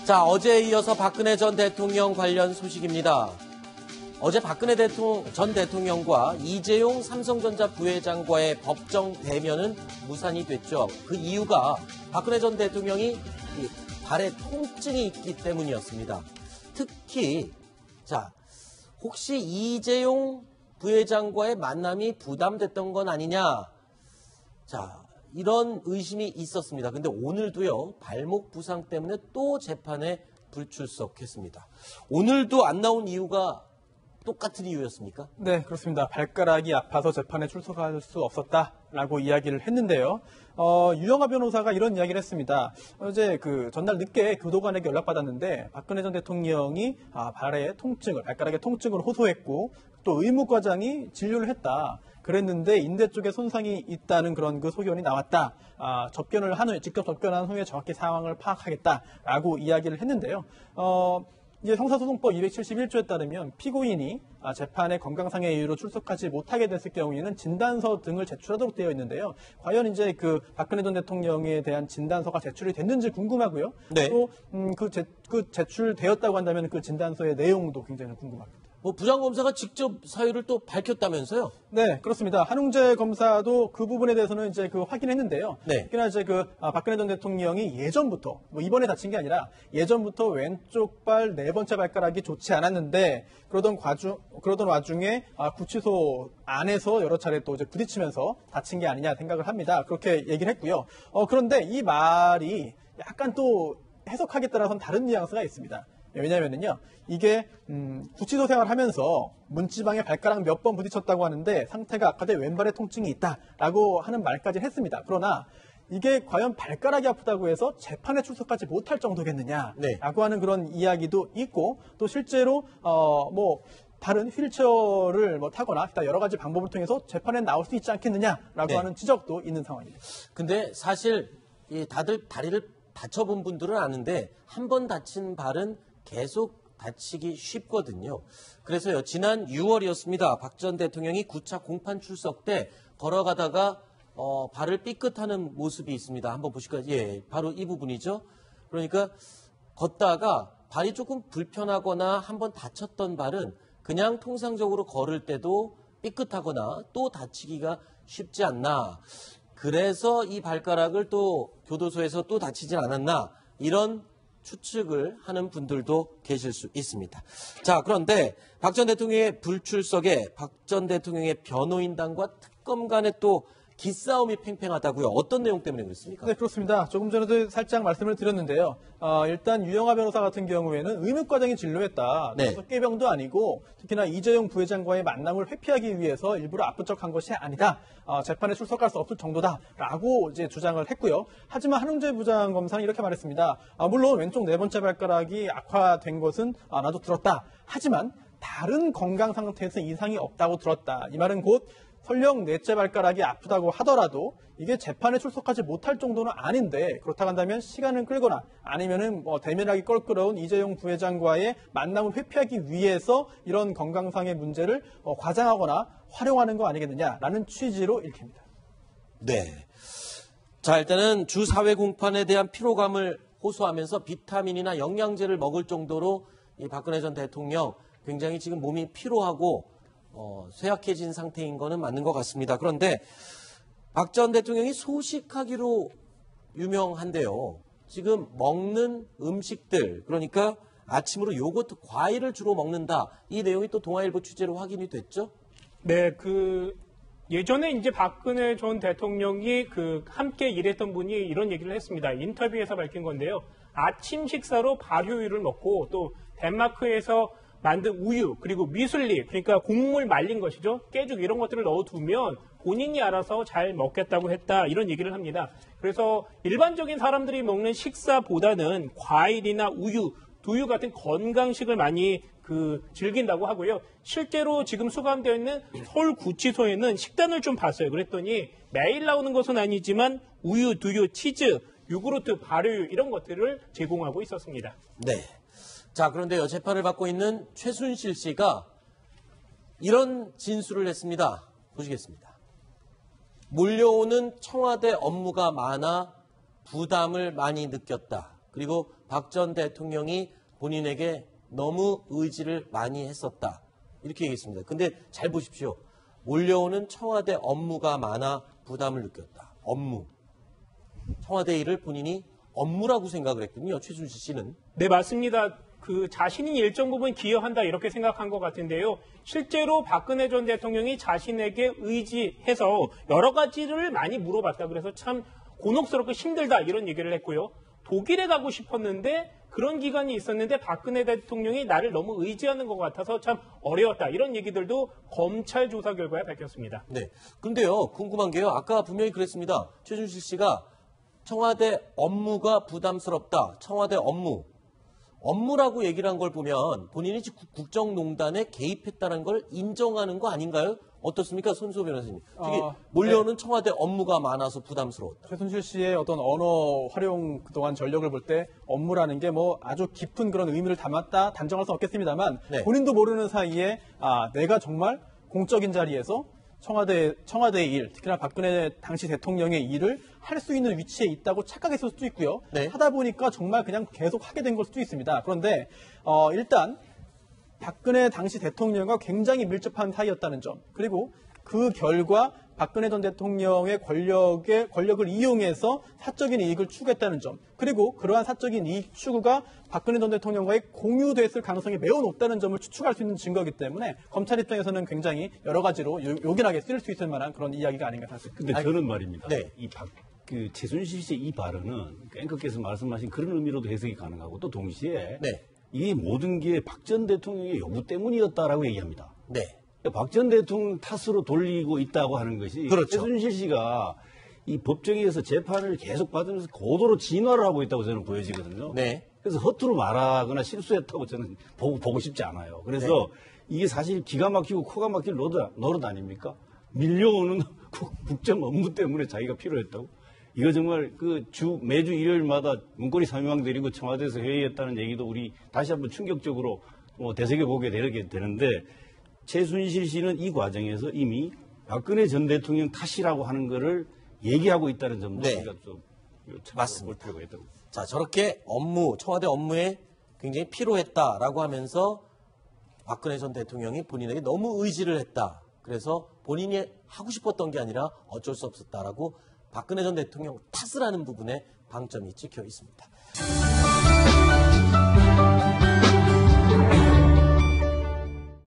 자, 어제에 이어서 박근혜 전 대통령 관련 소식입니다. 어제 박근혜 전 대통령과 이재용 삼성전자 부회장과의 법정 대면은 무산이 됐죠. 그 이유가 박근혜 전 대통령이 발에 통증이 있기 때문이었습니다. 특히 자, 혹시 이재용 부회장과의 만남이 부담됐던 건 아니냐? 자, 이런 의심이 있었습니다. 근데 오늘도요, 발목 부상 때문에 또 재판에 불출석했습니다. 오늘도 안 나온 이유가 똑같은 이유였습니까? 네, 그렇습니다. 발가락이 아파서 재판에 출석할 수 없었다라고 이야기를 했는데요. 유영하 변호사가 이런 이야기를 했습니다. 어제 전날 늦게 교도관에게 연락받았는데 박근혜 전 대통령이 발가락의 통증을 호소했고 또 의무과장이 진료를 했다. 그랬는데 인대 쪽에 손상이 있다는 그런 소견이 나왔다. 직접 접견한 후에 정확히 상황을 파악하겠다라고 이야기를 했는데요. 이제 형사소송법 271조에 따르면 피고인이 재판에 건강상의 이유로 출석하지 못하게 됐을 경우에는 진단서 등을 제출하도록 되어 있는데요. 과연 이제 박근혜 전 대통령에 대한 진단서가 제출이 됐는지 궁금하고요. 네. 또 제출되었다고 한다면 그 진단서의 내용도 굉장히 궁금합니다. 부장검사가 직접 사유를 또 밝혔다면서요? 네, 그렇습니다. 한웅재 검사도 그 부분에 대해서는 이제 확인했는데요. 네. 특히나 이제 박근혜 전 대통령이 예전부터, 이번에 다친 게 아니라 예전부터 왼쪽 발 네 번째 발가락이 좋지 않았는데 그러던 와중에 구치소 안에서 여러 차례 또 이제 부딪히면서 다친 게 아니냐 생각을 합니다. 그렇게 얘기를 했고요. 그런데 이 말이 약간 또 해석하기에 따라서는 다른 뉘앙스가 있습니다. 왜냐면은요, 이게, 구치소 생활하면서 문지방에 발가락 몇 번 부딪혔다고 하는데 상태가 악화돼 왼발에 통증이 있다라고 하는 말까지 했습니다. 그러나 이게 과연 발가락이 아프다고 해서 재판에 출석하지 못할 정도겠느냐라고 네. 하는 그런 이야기도 있고 또 실제로, 다른 휠체어를 타거나 여러 가지 방법을 통해서 재판에 나올 수 있지 않겠느냐라고 네. 하는 지적도 있는 상황입니다. 근데 사실 다들 다리를 다쳐본 분들은 아는데 한 번 다친 발은 계속 다치기 쉽거든요. 그래서요, 지난 6월이었습니다. 박 전 대통령이 9차 공판 출석 때 걸어가다가 발을 삐끗하는 모습이 있습니다. 한번 보실까요? 예, 바로 이 부분이죠. 그러니까 걷다가 발이 조금 불편하거나 한번 다쳤던 발은 그냥 통상적으로 걸을 때도 삐끗하거나 또 다치기가 쉽지 않나. 그래서 이 발가락을 또 교도소에서 또 다치진 않았나. 이런 추측을 하는 분들도 계실 수 있습니다. 자, 그런데 박 전 대통령의 불출석에 박 전 대통령의 변호인단과 특검 간에 또 기싸움이 팽팽하다고요. 어떤 내용 때문에 그렇습니까? 네, 그렇습니다. 조금 전에도 살짝 말씀을 드렸는데요. 일단 유영하 변호사 같은 경우에는 의무과장이 진료했다. 네. 꾀병도 아니고 특히나 이재용 부회장과의 만남을 회피하기 위해서 일부러 아픈 척한 것이 아니다. 재판에 출석할 수 없을 정도다라고 이제 주장을 했고요. 하지만 한웅재 부장검사는 이렇게 말했습니다. 물론 왼쪽 네 번째 발가락이 악화된 것은 나도 들었다. 하지만 다른 건강 상태에서 이상이 없다고 들었다. 이 말은 곧 설령 넷째 발가락이 아프다고 하더라도 이게 재판에 출석하지 못할 정도는 아닌데 그렇다고 한다면 시간을 끌거나 아니면은 대면하기 껄끄러운 이재용 부회장과의 만남을 회피하기 위해서 이런 건강상의 문제를 과장하거나 활용하는 거 아니겠느냐라는 취지로 읽힙니다. 네. 자, 일단은 주 4회 공판에 대한 피로감을 호소하면서 비타민이나 영양제를 먹을 정도로 이 박근혜 전 대통령 굉장히 지금 몸이 피로하고 쇠약해진 상태인 거는 맞는 것 같습니다. 그런데 박 전 대통령이 소식하기로 유명한데요. 지금 먹는 음식들, 그러니까 아침으로 요거트, 과일을 주로 먹는다. 이 내용이 또 동아일보 취재로 확인이 됐죠? 네, 예전에 이제 박근혜 전 대통령이 함께 일했던 분이 이런 얘기를 했습니다. 인터뷰에서 밝힌 건데요. 아침 식사로 발효유를 먹고 또 덴마크에서 만든 우유, 그리고 미술리, 그러니까 곡물 말린 것이죠. 깨죽 이런 것들을 넣어두면 본인이 알아서 잘 먹겠다고 했다. 이런 얘기를 합니다. 그래서 일반적인 사람들이 먹는 식사보다는 과일이나 우유, 두유 같은 건강식을 많이 즐긴다고 하고요. 실제로 지금 수감되어 있는 서울구치소에는 식단을 좀 봤어요. 그랬더니 매일 나오는 것은 아니지만 우유, 두유, 치즈, 요구르트, 발효유 이런 것들을 제공하고 있었습니다. 네. 자, 그런데요, 재판을 받고 있는 최순실 씨가 이런 진술을 했습니다. 보시겠습니다. 몰려오는 청와대 업무가 많아 부담을 많이 느꼈다. 그리고 박 전 대통령이 본인에게 너무 의지를 많이 했었다. 이렇게 얘기했습니다. 근데 잘 보십시오. 몰려오는 청와대 업무가 많아 부담을 느꼈다. 업무. 청와대 일을 본인이 업무라고 생각을 했군요. 최순실 씨는. 네, 맞습니다. 그 자신이 일정 부분 기여한다 이렇게 생각한 것 같은데요. 실제로 박근혜 전 대통령이 자신에게 의지해서 여러 가지를 많이 물어봤다. 그래서 참 곤혹스럽고 힘들다 이런 얘기를 했고요. 독일에 가고 싶었는데 그런 기간이 있었는데 박근혜 대통령이 나를 너무 의지하는 것 같아서 참 어려웠다. 이런 얘기들도 검찰 조사 결과에 밝혔습니다. 네. 근데요, 궁금한 게요. 아까 분명히 그랬습니다. 최순실 씨가 청와대 업무가 부담스럽다. 청와대 업무라고 얘기를 한 걸 보면 본인이 국정농단에 개입했다는 걸 인정하는 거 아닌가요? 어떻습니까? 손수호 변호사님. 특히 몰려오는 청와대 업무가 많아서 부담스러웠다. 최순실 씨의 어떤 언어 활용 그동안 전력을 볼 때 업무라는 게 뭐 아주 깊은 그런 의미를 담았다 단정할 수 없겠습니다만 네. 본인도 모르는 사이에 내가 정말 공적인 자리에서 청와대의 일, 특히나 박근혜 당시 대통령의 일을 할 수 있는 위치에 있다고 착각했을 수도 있고요. 네. 하다 보니까 정말 그냥 계속 하게 된 걸 수도 있습니다. 그런데 일단 박근혜 당시 대통령과 굉장히 밀접한 사이였다는 점, 그리고 그 결과 박근혜 전 대통령의 권력을 이용해서 사적인 이익을 추구했다는 점, 그리고 그러한 사적인 이익 추구가 박근혜 전 대통령과의 공유됐을 가능성이 매우 높다는 점을 추측할 수 있는 증거이기 때문에 검찰 입장에서는 굉장히 여러 가지로 요긴하게 쓸 수 있을 만한 그런 이야기가 아닌가 생각합니다. 근데 저는 말입니다. 네. 최순실 씨의 이 발언은 앵커께서 말씀하신 그런 의미로도 해석이 가능하고 또 동시에 네. 이 모든 게 박 전 대통령의 요구 때문이었다라고 얘기합니다. 네. 박 전 대통령 탓으로 돌리고 있다고 하는 것이 그렇죠. 최순실 씨가 이 법정에서 재판을 계속 받으면서 고도로 진화를 하고 있다고 저는 보여지거든요. 네. 그래서 허투루 말하거나 실수했다고 저는 보고 싶지 않아요. 그래서 이게 사실 기가 막히고 코가 막힐 노릇 아닙니까? 밀려오는 국정 업무 때문에 자기가 필요했다고? 이거 정말 매주 일요일마다 문고리 3명 데리고 청와대에서 회의했다는 얘기도 우리 다시 한번 충격적으로 되새겨보게 되는데 최순실 씨는 이 과정에서 이미 박근혜 전 대통령 탓이라고 하는 거를 얘기하고 있다는 점도 네. 우리가 좀 맞습니다. 볼 필요가 있다고. 자, 저렇게 청와대 업무에 굉장히 필요했다라고 하면서 박근혜 전 대통령이 본인에게 너무 의지를 했다. 그래서 본인이 하고 싶었던 게 아니라 어쩔 수 없었다라고 박근혜 전 대통령 탓을 하는 부분에 방점이 찍혀 있습니다.